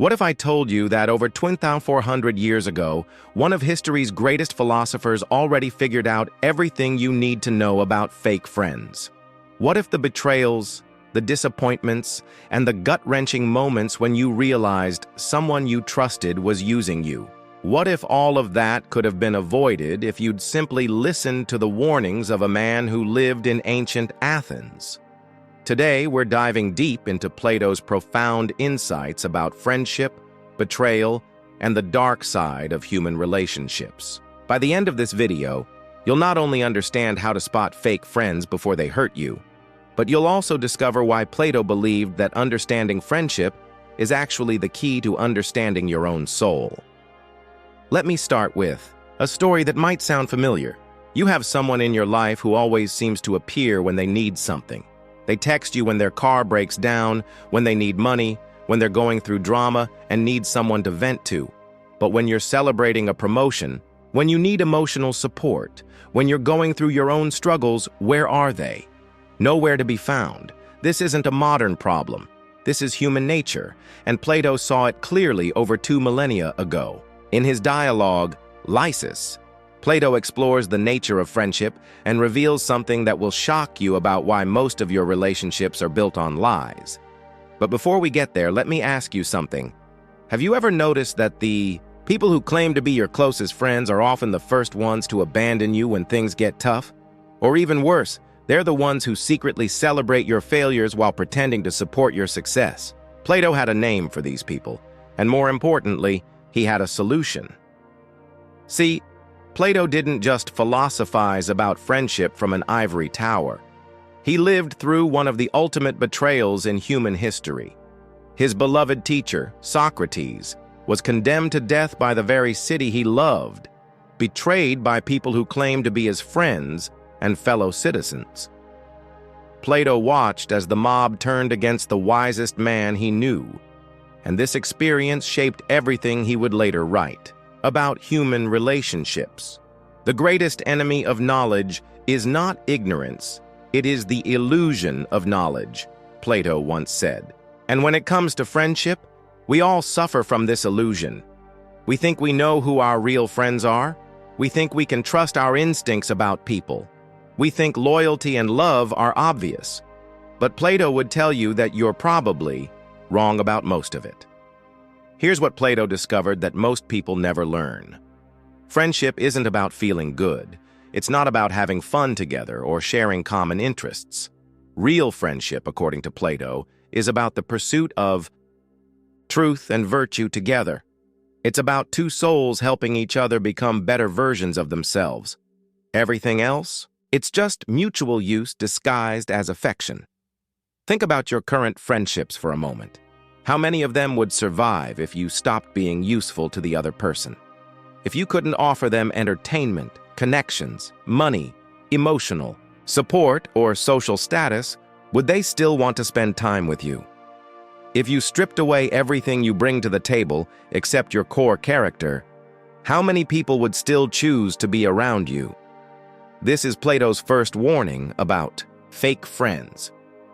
What if I told you that over 2,400 years ago, one of history's greatest philosophers already figured out everything you need to know about fake friends? What if the betrayals, the disappointments, and the gut-wrenching moments when you realized someone you trusted was using you? What if all of that could have been avoided if you'd simply listened to the warnings of a man who lived in ancient Athens? Today, we're diving deep into Plato's profound insights about friendship, betrayal, and the dark side of human relationships. By the end of this video, you'll not only understand how to spot fake friends before they hurt you, but you'll also discover why Plato believed that understanding friendship is actually the key to understanding your own soul. Let me start with a story that might sound familiar. You have someone in your life who always seems to appear when they need something. They text you when their car breaks down, when they need money, when they're going through drama and need someone to vent to. But when you're celebrating a promotion, when you need emotional support, when you're going through your own struggles, where are they? Nowhere to be found. This isn't a modern problem. This is human nature, and Plato saw it clearly over 2 millennia ago. In his dialogue, Lysis, Plato explores the nature of friendship and reveals something that will shock you about why most of your relationships are built on lies. But before we get there, let me ask you something. Have you ever noticed that the people who claim to be your closest friends are often the first ones to abandon you when things get tough? Or even worse, they're the ones who secretly celebrate your failures while pretending to support your success. Plato had a name for these people, and more importantly, he had a solution. See, Plato didn't just philosophize about friendship from an ivory tower. He lived through one of the ultimate betrayals in human history. His beloved teacher, Socrates, was condemned to death by the very city he loved, betrayed by people who claimed to be his friends and fellow citizens. Plato watched as the mob turned against the wisest man he knew, and this experience shaped everything he would later write about human relationships. The greatest enemy of knowledge is not ignorance, it is the illusion of knowledge, Plato once said. And when it comes to friendship, we all suffer from this illusion. We think we know who our real friends are. We think we can trust our instincts about people. We think loyalty and love are obvious. But Plato would tell you that you're probably wrong about most of it. Here's what Plato discovered that most people never learn. Friendship isn't about feeling good. It's not about having fun together or sharing common interests. Real friendship, according to Plato, is about the pursuit of truth and virtue together. It's about two souls helping each other become better versions of themselves. Everything else? It's just mutual use disguised as affection. Think about your current friendships for a moment. How many of them would survive if you stopped being useful to the other person? If you couldn't offer them entertainment, connections, money, emotional support, or social status, would they still want to spend time with you? If you stripped away everything you bring to the table except your core character, how many people would still choose to be around you? This is Plato's first warning about fake friends.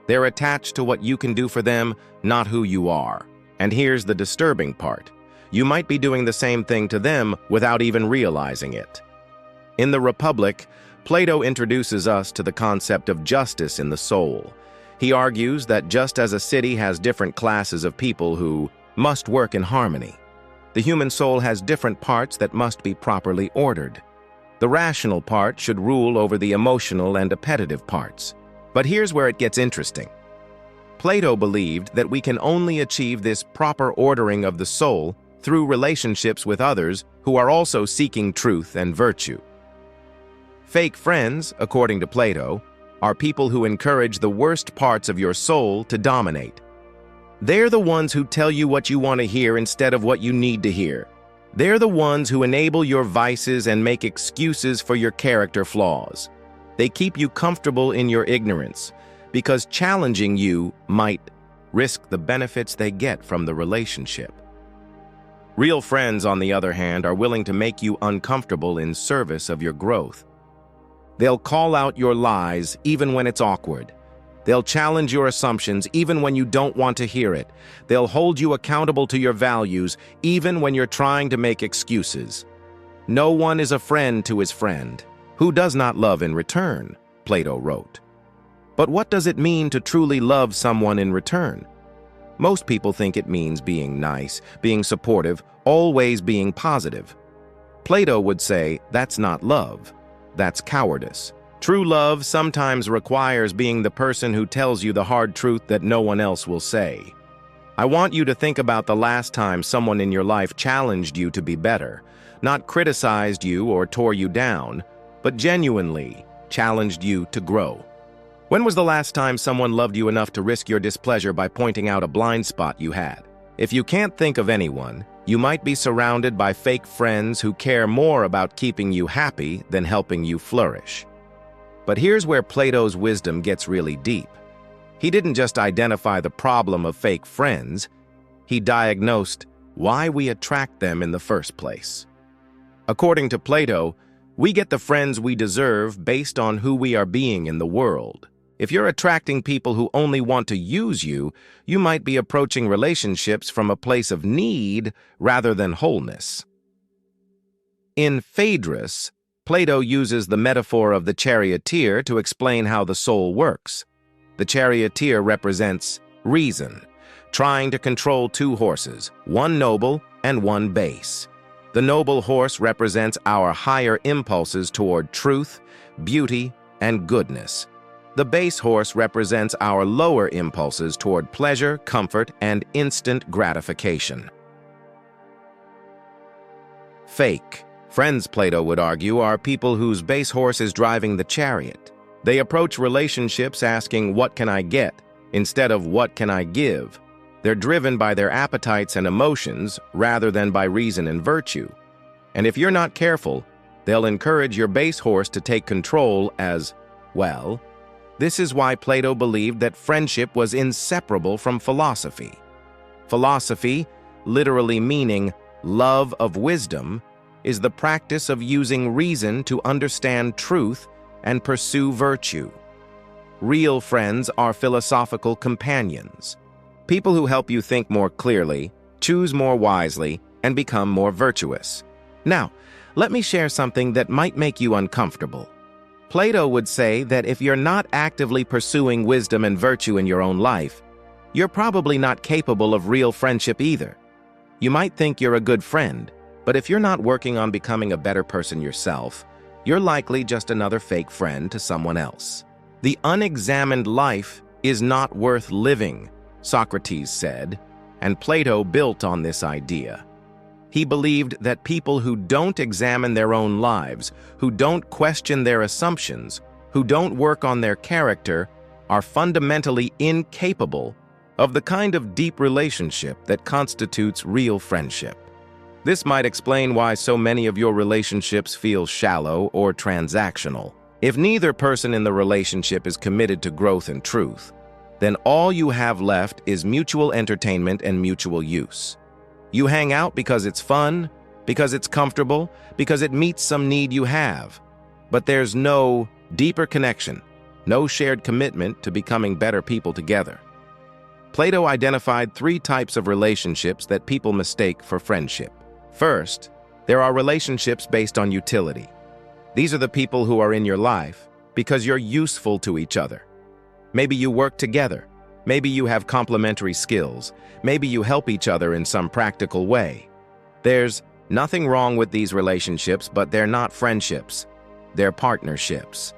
They're attached to what you can do for them, not who you are. And here's the disturbing part. You might be doing the same thing to them without even realizing it. In the Republic, Plato introduces us to the concept of justice in the soul. He argues that just as a city has different classes of people who must work in harmony, the human soul has different parts that must be properly ordered. The rational part should rule over the emotional and appetitive parts. But here's where it gets interesting. Plato believed that we can only achieve this proper ordering of the soul through relationships with others who are also seeking truth and virtue. Fake friends, according to Plato, are people who encourage the worst parts of your soul to dominate. They're the ones who tell you what you want to hear instead of what you need to hear. They're the ones who enable your vices and make excuses for your character flaws. They keep you comfortable in your ignorance, because challenging you might risk the benefits they get from the relationship. Real friends, on the other hand, are willing to make you uncomfortable in service of your growth. They'll call out your lies even when it's awkward. They'll challenge your assumptions even when you don't want to hear it. They'll hold you accountable to your values even when you're trying to make excuses. No one is a friend to his friend who does not love in return, Plato wrote. But what does it mean to truly love someone in return? Most people think it means being nice, being supportive, always being positive. Plato would say that's not love, that's cowardice. True love sometimes requires being the person who tells you the hard truth that no one else will say. I want you to think about the last time someone in your life challenged you to be better, not criticized you or tore you down, but genuinely challenged you to grow. When was the last time someone loved you enough to risk your displeasure by pointing out a blind spot you had? If you can't think of anyone, you might be surrounded by fake friends who care more about keeping you happy than helping you flourish. But here's where Plato's wisdom gets really deep. He didn't just identify the problem of fake friends, he diagnosed why we attract them in the first place. According to Plato, we get the friends we deserve based on who we are being in the world. If you're attracting people who only want to use you, you might be approaching relationships from a place of need rather than wholeness. In Phaedrus, Plato uses the metaphor of the charioteer to explain how the soul works. The charioteer represents reason, trying to control two horses, one noble and one base. The noble horse represents our higher impulses toward truth, beauty, and goodness. The base horse represents our lower impulses toward pleasure, comfort, and instant gratification. Fake friends, Plato would argue, are people whose base horse is driving the chariot. They approach relationships asking, "What can I get?" instead of "What can I give?" They're driven by their appetites and emotions rather than by reason and virtue. And if you're not careful, they'll encourage your base horse to take control as well. This is why Plato believed that friendship was inseparable from philosophy. Philosophy, literally meaning love of wisdom, is the practice of using reason to understand truth and pursue virtue. Real friends are philosophical companions, people who help you think more clearly, choose more wisely, and become more virtuous. Now, let me share something that might make you uncomfortable. Plato would say that if you're not actively pursuing wisdom and virtue in your own life, you're probably not capable of real friendship either. You might think you're a good friend, but if you're not working on becoming a better person yourself, you're likely just another fake friend to someone else. The unexamined life is not worth living, Socrates said, and Plato built on this idea. He believed that people who don't examine their own lives, who don't question their assumptions, who don't work on their character, are fundamentally incapable of the kind of deep relationship that constitutes real friendship. This might explain why so many of your relationships feel shallow or transactional. If neither person in the relationship is committed to growth and truth, then all you have left is mutual entertainment and mutual use. You hang out because it's fun, because it's comfortable, because it meets some need you have. But there's no deeper connection, no shared commitment to becoming better people together. Plato identified 3 types of relationships that people mistake for friendship. First, there are relationships based on utility. These are the people who are in your life because you're useful to each other. Maybe you work together. Maybe you have complementary skills. Maybe you help each other in some practical way. There's nothing wrong with these relationships, but they're not friendships. They're partnerships.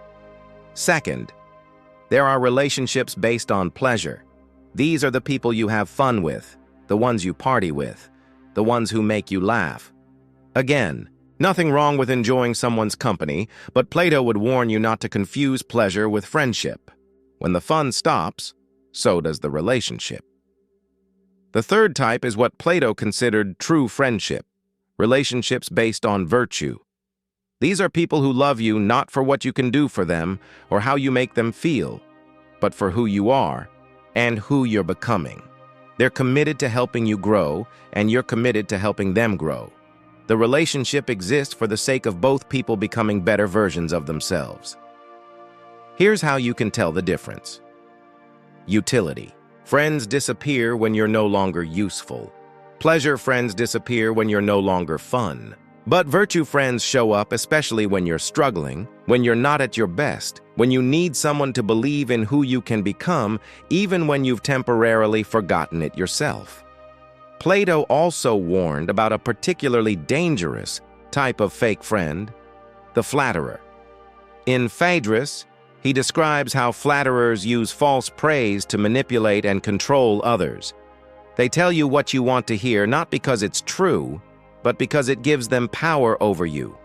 Second, there are relationships based on pleasure. These are the people you have fun with, the ones you party with, the ones who make you laugh. Again, nothing wrong with enjoying someone's company, but Plato would warn you not to confuse pleasure with friendship. When the fun stops, so does the relationship. The third type is what Plato considered true friendship, relationships based on virtue. These are people who love you not for what you can do for them or how you make them feel, but for who you are and who you're becoming. They're committed to helping you grow, and you're committed to helping them grow. The relationship exists for the sake of both people becoming better versions of themselves. Here's how you can tell the difference. Utility. Friends disappear when you're no longer useful. Pleasure friends disappear when you're no longer fun. But virtue friends show up especially when you're struggling, when you're not at your best, when you need someone to believe in who you can become, even when you've temporarily forgotten it yourself. Plato also warned about a particularly dangerous type of fake friend, the flatterer. In Phaedrus, he describes how flatterers use false praise to manipulate and control others. They tell you what you want to hear not because it's true, but because it gives them power over you.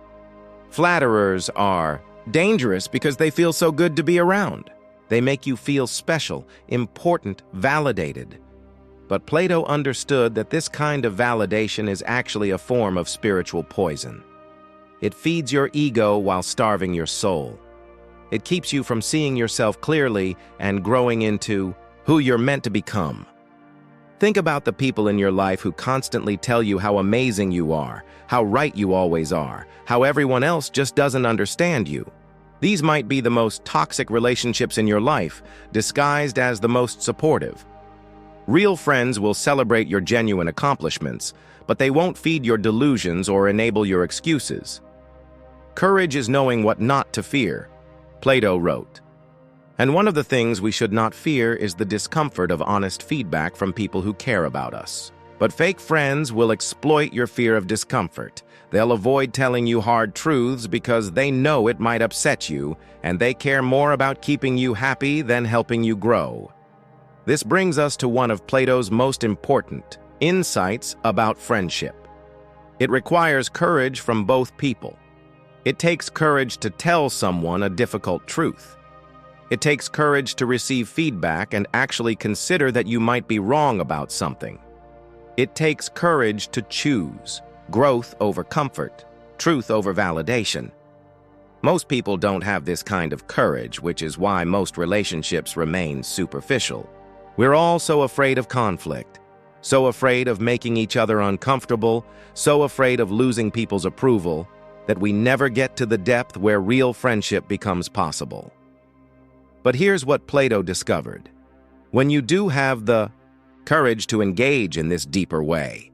Flatterers are dangerous because they feel so good to be around. They make you feel special, important, validated. But Plato understood that this kind of validation is actually a form of spiritual poison. It feeds your ego while starving your soul. It keeps you from seeing yourself clearly and growing into who you're meant to become. Think about the people in your life who constantly tell you how amazing you are, how right you always are, how everyone else just doesn't understand you. These might be the most toxic relationships in your life, disguised as the most supportive. Real friends will celebrate your genuine accomplishments, but they won't feed your delusions or enable your excuses. Courage is knowing what not to fear, Plato wrote. And one of the things we should not fear is the discomfort of honest feedback from people who care about us. But fake friends will exploit your fear of discomfort. They'll avoid telling you hard truths because they know it might upset you, and they care more about keeping you happy than helping you grow. This brings us to one of Plato's most important insights about friendship. It requires courage from both people. It takes courage to tell someone a difficult truth. It takes courage to receive feedback and actually consider that you might be wrong about something. It takes courage to choose growth over comfort, truth over validation. Most people don't have this kind of courage, which is why most relationships remain superficial. We're all so afraid of conflict, so afraid of making each other uncomfortable, so afraid of losing people's approval, that we never get to the depth where real friendship becomes possible. But here's what Plato discovered. When you do have the courage to engage in this deeper way,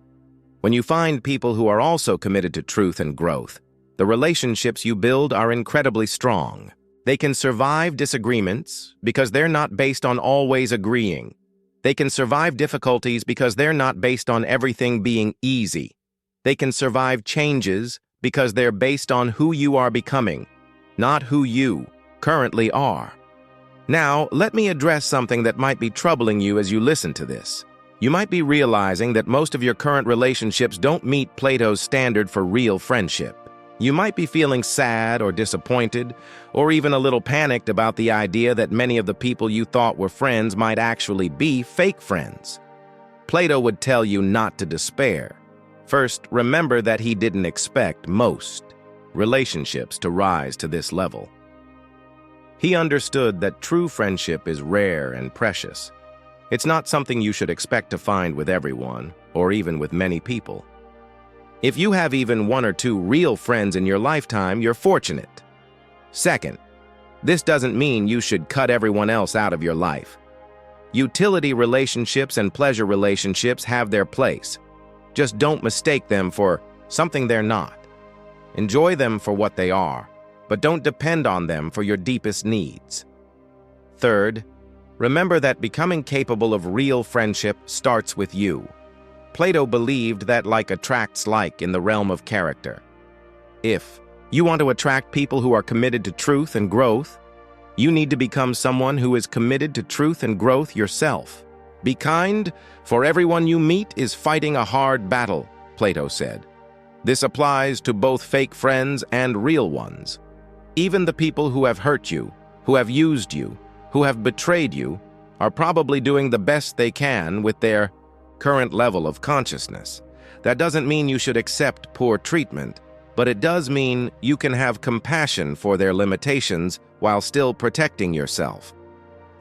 when you find people who are also committed to truth and growth, the relationships you build are incredibly strong. They can survive disagreements because they're not based on always agreeing. They can survive difficulties because they're not based on everything being easy. They can survive changes because they're based on who you are becoming, not who you currently are. Now, let me address something that might be troubling you as you listen to this. You might be realizing that most of your current relationships don't meet Plato's standard for real friendship. You might be feeling sad or disappointed, or even a little panicked about the idea that many of the people you thought were friends might actually be fake friends. Plato would tell you not to despair. First, remember that he didn't expect most relationships to rise to this level. He understood that true friendship is rare and precious. It's not something you should expect to find with everyone, or even with many people. If you have even one or two real friends in your lifetime, you're fortunate. Second, this doesn't mean you should cut everyone else out of your life. Utility relationships and pleasure relationships have their place. Just don't mistake them for something they're not. Enjoy them for what they are, but don't depend on them for your deepest needs. Third, remember that becoming capable of real friendship starts with you. Plato believed that like attracts like in the realm of character. If you want to attract people who are committed to truth and growth, you need to become someone who is committed to truth and growth yourself. Be kind, for everyone you meet is fighting a hard battle, Plato said. This applies to both fake friends and real ones. Even the people who have hurt you, who have used you, who have betrayed you, are probably doing the best they can with their current level of consciousness. That doesn't mean you should accept poor treatment, but it does mean you can have compassion for their limitations while still protecting yourself.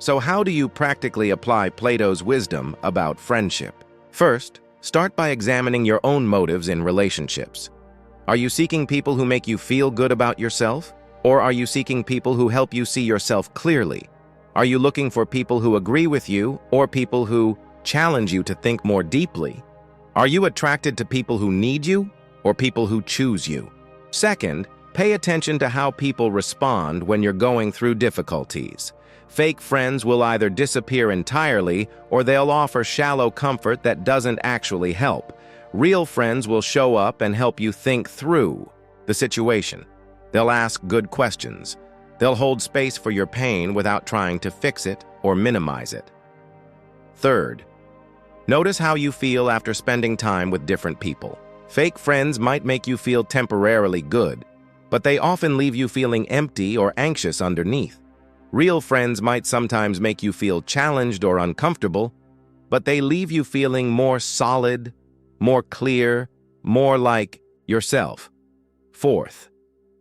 So how do you practically apply Plato's wisdom about friendship? First, start by examining your own motives in relationships. Are you seeking people who make you feel good about yourself? Or are you seeking people who help you see yourself clearly? Are you looking for people who agree with you or people who challenge you to think more deeply? Are you attracted to people who need you or people who choose you? Second, pay attention to how people respond when you're going through difficulties. Fake friends will either disappear entirely or they'll offer shallow comfort that doesn't actually help. Real friends will show up and help you think through the situation. They'll ask good questions. They'll hold space for your pain without trying to fix it or minimize it. Third, notice how you feel after spending time with different people. Fake friends might make you feel temporarily good, but they often leave you feeling empty or anxious underneath. Real friends might sometimes make you feel challenged or uncomfortable, but they leave you feeling more solid, more clear, more like yourself. Fourth,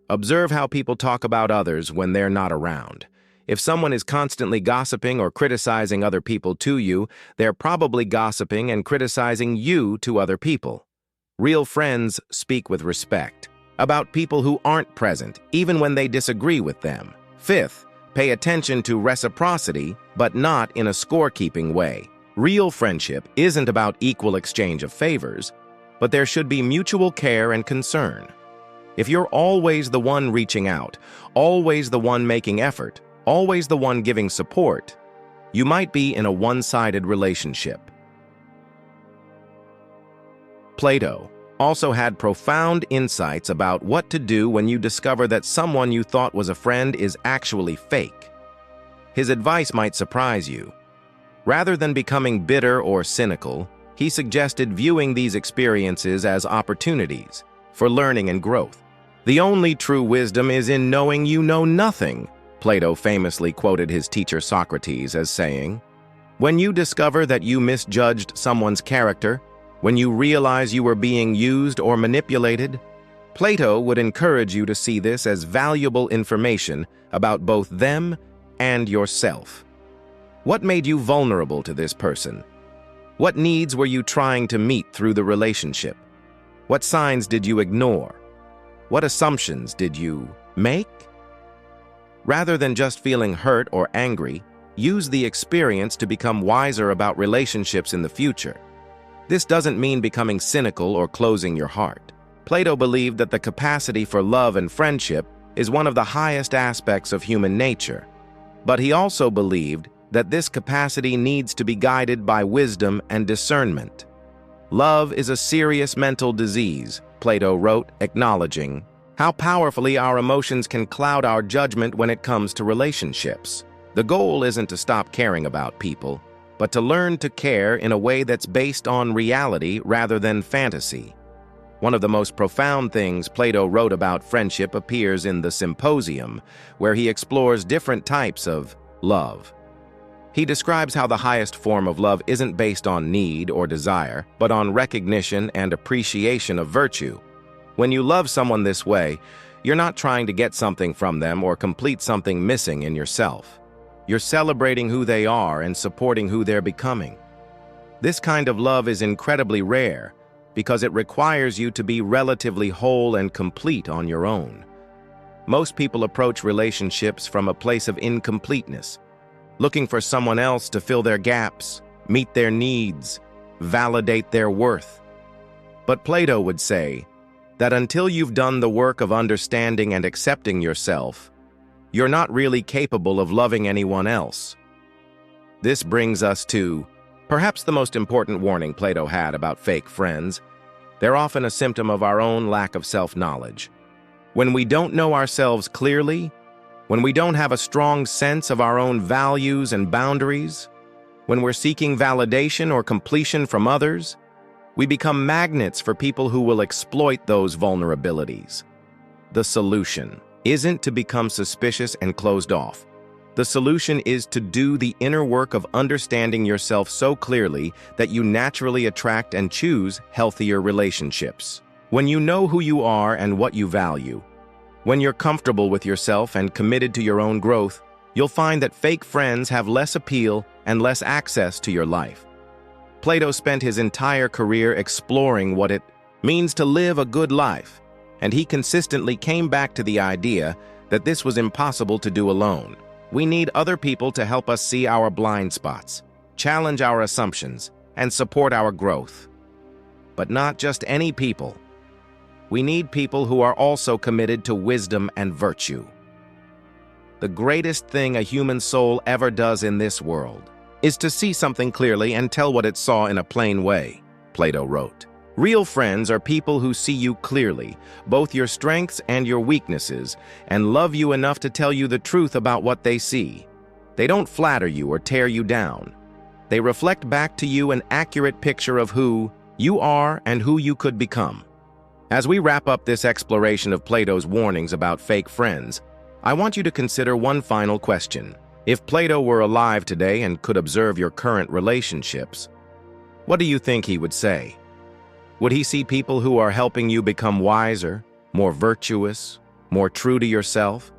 observe how people talk about others when they're not around. If someone is constantly gossiping or criticizing other people to you, they're probably gossiping and criticizing you to other people. Real friends speak with respect about people who aren't present, even when they disagree with them. Fifth, pay attention to reciprocity, but not in a scorekeeping way. Real friendship isn't about equal exchange of favors, but there should be mutual care and concern. If you're always the one reaching out, always the one making effort, always the one giving support, you might be in a one-sided relationship. Plato also had profound insights about what to do when you discover that someone you thought was a friend is actually fake. His advice might surprise you. Rather than becoming bitter or cynical, he suggested viewing these experiences as opportunities for learning and growth. "The only true wisdom is in knowing you know nothing," Plato famously quoted his teacher Socrates as saying. When you discover that you misjudged someone's character, when you realize you were being used or manipulated, Plato would encourage you to see this as valuable information about both them and yourself. What made you vulnerable to this person? What needs were you trying to meet through the relationship? What signs did you ignore? What assumptions did you make? Rather than just feeling hurt or angry, use the experience to become wiser about relationships in the future. This doesn't mean becoming cynical or closing your heart. Plato believed that the capacity for love and friendship is one of the highest aspects of human nature. But he also believed that this capacity needs to be guided by wisdom and discernment. Love is a serious mental disease, Plato wrote, acknowledging how powerfully our emotions can cloud our judgment when it comes to relationships. The goal isn't to stop caring about people, but to learn to care in a way that's based on reality rather than fantasy. One of the most profound things Plato wrote about friendship appears in the Symposium, where he explores different types of love. He describes how the highest form of love isn't based on need or desire, but on recognition and appreciation of virtue. When you love someone this way, you're not trying to get something from them or complete something missing in yourself. You're celebrating who they are and supporting who they're becoming. This kind of love is incredibly rare because it requires you to be relatively whole and complete on your own. Most people approach relationships from a place of incompleteness, looking for someone else to fill their gaps, meet their needs, validate their worth. But Plato would say that until you've done the work of understanding and accepting yourself, you're not really capable of loving anyone else. This brings us to perhaps the most important warning Plato had about fake friends. They're often a symptom of our own lack of self-knowledge. When we don't know ourselves clearly, when we don't have a strong sense of our own values and boundaries, when we're seeking validation or completion from others, we become magnets for people who will exploit those vulnerabilities. The solution isn't to become suspicious and closed off. The solution is to do the inner work of understanding yourself so clearly that you naturally attract and choose healthier relationships. When you know who you are and what you value, when you're comfortable with yourself and committed to your own growth, you'll find that fake friends have less appeal and less access to your life. Plato spent his entire career exploring what it means to live a good life, and he consistently came back to the idea that this was impossible to do alone. We need other people to help us see our blind spots, challenge our assumptions, and support our growth. But not just any people. We need people who are also committed to wisdom and virtue. The greatest thing a human soul ever does in this world is to see something clearly and tell what it saw in a plain way, Plato wrote. Real friends are people who see you clearly, both your strengths and your weaknesses, and love you enough to tell you the truth about what they see. They don't flatter you or tear you down. They reflect back to you an accurate picture of who you are and who you could become. As we wrap up this exploration of Plato's warnings about fake friends, I want you to consider one final question. If Plato were alive today and could observe your current relationships, what do you think he would say? Would he see people who are helping you become wiser, more virtuous, more true to yourself?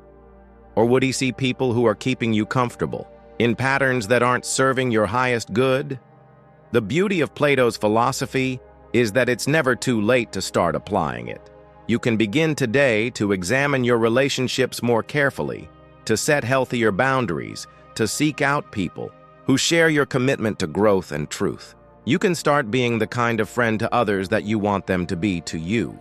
Or would he see people who are keeping you comfortable, in patterns that aren't serving your highest good? The beauty of Plato's philosophy is that it's never too late to start applying it. You can begin today to examine your relationships more carefully, to set healthier boundaries, to seek out people who share your commitment to growth and truth. You can start being the kind of friend to others that you want them to be to you.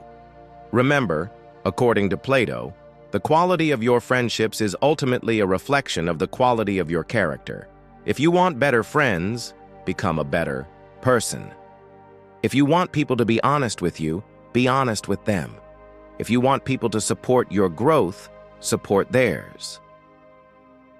Remember, according to Plato, the quality of your friendships is ultimately a reflection of the quality of your character. If you want better friends, become a better person. If you want people to be honest with you, be honest with them. If you want people to support your growth, support theirs.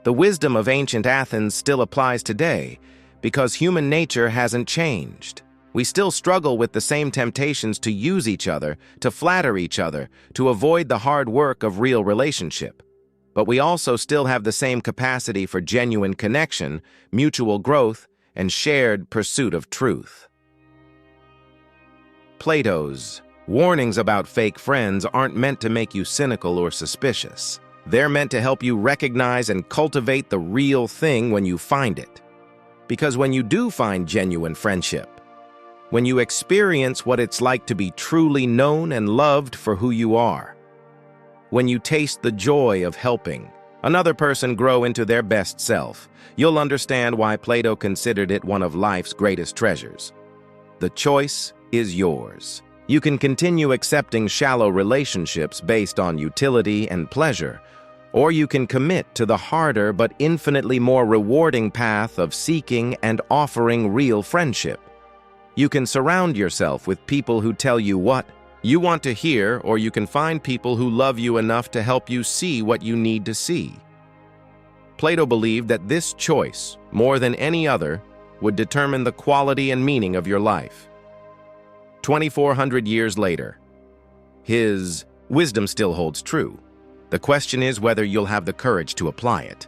The wisdom of ancient Athens still applies today because human nature hasn't changed. We still struggle with the same temptations to use each other, to flatter each other, to avoid the hard work of real relationship. But we also still have the same capacity for genuine connection, mutual growth, and shared pursuit of truth. Plato's warnings about fake friends aren't meant to make you cynical or suspicious. They're meant to help you recognize and cultivate the real thing when you find it. Because when you do find genuine friendship, when you experience what it's like to be truly known and loved for who you are, when you taste the joy of helping another person grow into their best self, you'll understand why Plato considered it one of life's greatest treasures. The choice is yours. You can continue accepting shallow relationships based on utility and pleasure, or you can commit to the harder but infinitely more rewarding path of seeking and offering real friendship. You can surround yourself with people who tell you what you want to hear, or you can find people who love you enough to help you see what you need to see. Plato believed that this choice, more than any other, would determine the quality and meaning of your life. 2,400 years later, his wisdom still holds true. The question is whether you'll have the courage to apply it.